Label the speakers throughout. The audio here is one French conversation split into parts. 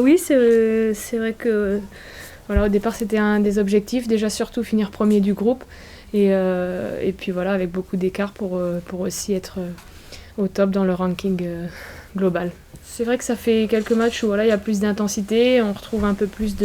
Speaker 1: Oui, c'est vrai que voilà, au départ c'était un des objectifs, déjà surtout finir premier du groupe et puis voilà, avec beaucoup d'écart pour aussi être au top dans le ranking global. C'est vrai que ça fait quelques matchs où voilà, il y a plus d'intensité, on retrouve un peu plus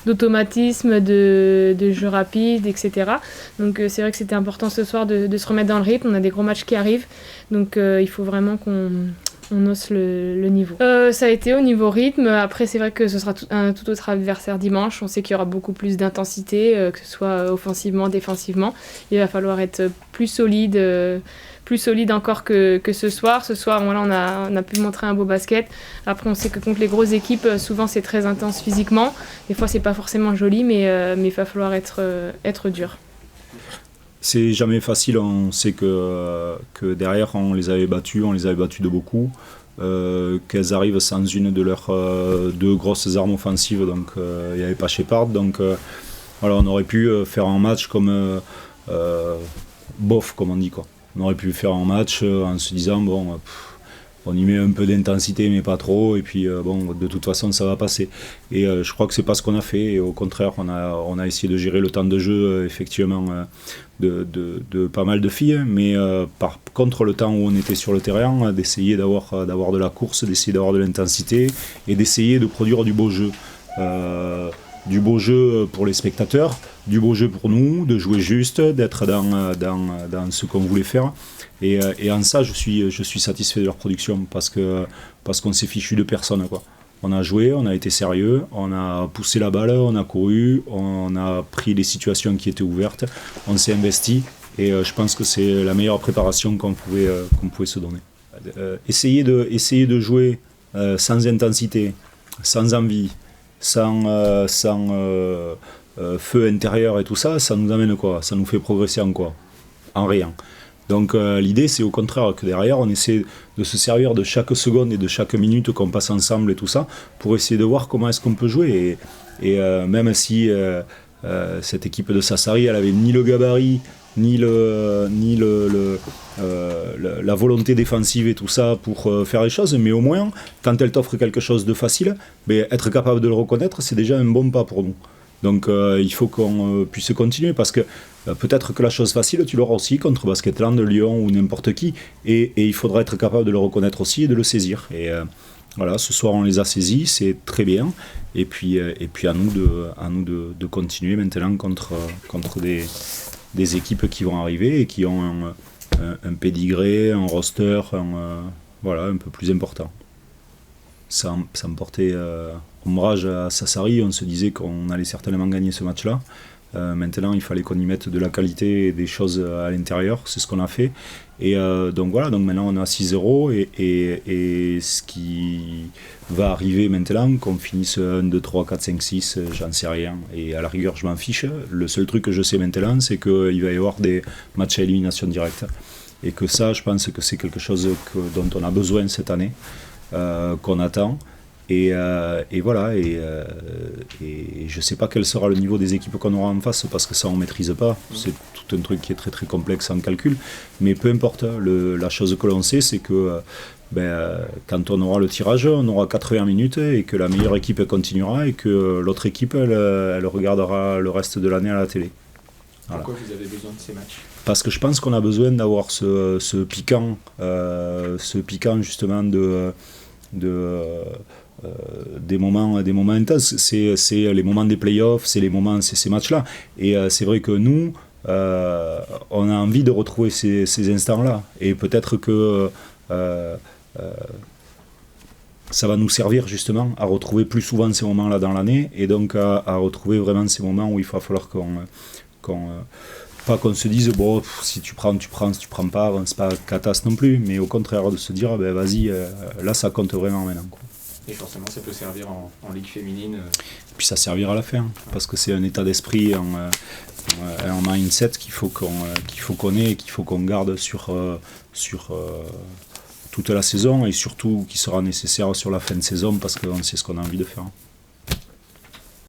Speaker 1: d'automatisme, de jeu rapide, etc. Donc c'est vrai que c'était important ce soir de se remettre dans le rythme. On a des gros matchs qui arrivent, donc il faut vraiment qu'on hausse le niveau. Ça a été au niveau rythme. Après, c'est vrai que ce sera un tout autre adversaire dimanche. On sait qu'il y aura beaucoup plus d'intensité, que ce soit offensivement, défensivement. Il va falloir être plus solide encore que ce soir. Ce soir, voilà, on a pu montrer un beau basket. Après, on sait que contre les grosses équipes, souvent c'est très intense physiquement. Des fois, c'est pas forcément joli, mais il va falloir être dur.
Speaker 2: C'est jamais facile, on sait que derrière on les avait battus de beaucoup, qu'elles arrivent sans une de leurs deux grosses armes offensives, donc il n'y avait pas Shepard, donc voilà, on aurait pu faire un match comme bof, comme on dit, quoi. On aurait pu faire un match en se disant bon, on y met un peu d'intensité mais pas trop, et puis bon, de toute façon ça va passer. Et je crois que c'est pas ce qu'on a fait, et au contraire on a essayé de gérer le temps de jeu effectivement de pas mal de filles, mais par contre le temps où on était sur le terrain, d'essayer d'avoir de la course, d'essayer d'avoir de l'intensité et d'essayer de produire du beau jeu. Du beau jeu pour les spectateurs, du beau jeu pour nous, de jouer juste, d'être dans ce qu'on voulait faire. Et en ça, je suis satisfait de leur production parce qu'on s'est fichu de personne, quoi. On a joué, on a été sérieux, on a poussé la balle, on a couru, on a pris les situations qui étaient ouvertes, on s'est investi, et je pense que c'est la meilleure préparation qu'on pouvait se donner. Essayer de jouer sans intensité, sans envie, sans feu intérieur et tout ça, ça nous amène quoi? Ça nous fait progresser en quoi? En rien. Donc l'idée, c'est au contraire que derrière, on essaie de se servir de chaque seconde et de chaque minute qu'on passe ensemble et tout ça, pour essayer de voir comment est-ce qu'on peut jouer. Et même si cette équipe de Sassari, elle avait ni le gabarit, ni la volonté défensive et tout ça pour faire les choses, mais au moins, quand elle t'offre quelque chose de facile, être capable de le reconnaître, c'est déjà un bon pas pour nous. Donc il faut qu'on puisse continuer, parce que peut-être que la chose facile, tu l'auras aussi contre Basketland, Lyon ou n'importe qui, et il faudra être capable de le reconnaître aussi et de le saisir. Et voilà, ce soir on les a saisis, c'est très bien, et puis à nous de continuer maintenant contre des équipes qui vont arriver et qui ont un pédigré, un roster voilà, un peu plus important. Ça me portait ombrage à Sassari, on se disait qu'on allait certainement gagner ce match-là. Maintenant, il fallait qu'on y mette de la qualité et des choses à l'intérieur, c'est ce qu'on a fait. Et donc voilà, donc maintenant on a 6-0, et ce qui va arriver maintenant, qu'on finisse 1, 2, 3, 4, 5, 6, j'en sais rien. Et à la rigueur, je m'en fiche. Le seul truc que je sais maintenant, c'est qu'il va y avoir des matchs à élimination directe. Et que ça, je pense que c'est quelque chose dont on a besoin cette année, qu'on attend. Et voilà, et je sais pas quel sera le niveau des équipes qu'on aura en face, parce que ça on maîtrise pas, c'est tout un truc qui est très très complexe en calcul, mais peu importe, la chose que l'on sait, c'est que quand on aura le tirage, on aura 80 minutes, et que la meilleure équipe continuera, et que l'autre équipe elle regardera le reste de l'année à la télé.
Speaker 3: Voilà. Pourquoi vous avez besoin de ces matchs?
Speaker 2: Parce que je pense qu'on a besoin d'avoir ce piquant justement des moments intenses. C'est les moments des playoffs, c'est ces matchs-là. Et c'est vrai que nous, on a envie de retrouver ces instants-là. Et peut-être que ça va nous servir justement à retrouver plus souvent ces moments-là dans l'année, et donc à retrouver vraiment ces moments où il va falloir pas qu'on se dise bon, si tu prends, si tu prends pas, c'est pas catastrophe non plus, mais au contraire de se dire vas-y, là ça compte vraiment maintenant, quoi.
Speaker 3: Et forcément ça peut servir en ligue féminine.
Speaker 2: Et puis ça servira à la fin, parce que c'est un état d'esprit, un mindset qu'il faut qu'on ait, et qu'il faut qu'on garde sur toute la saison, et surtout qui sera nécessaire sur la fin de saison, parce qu'on sait ce qu'on a envie de faire.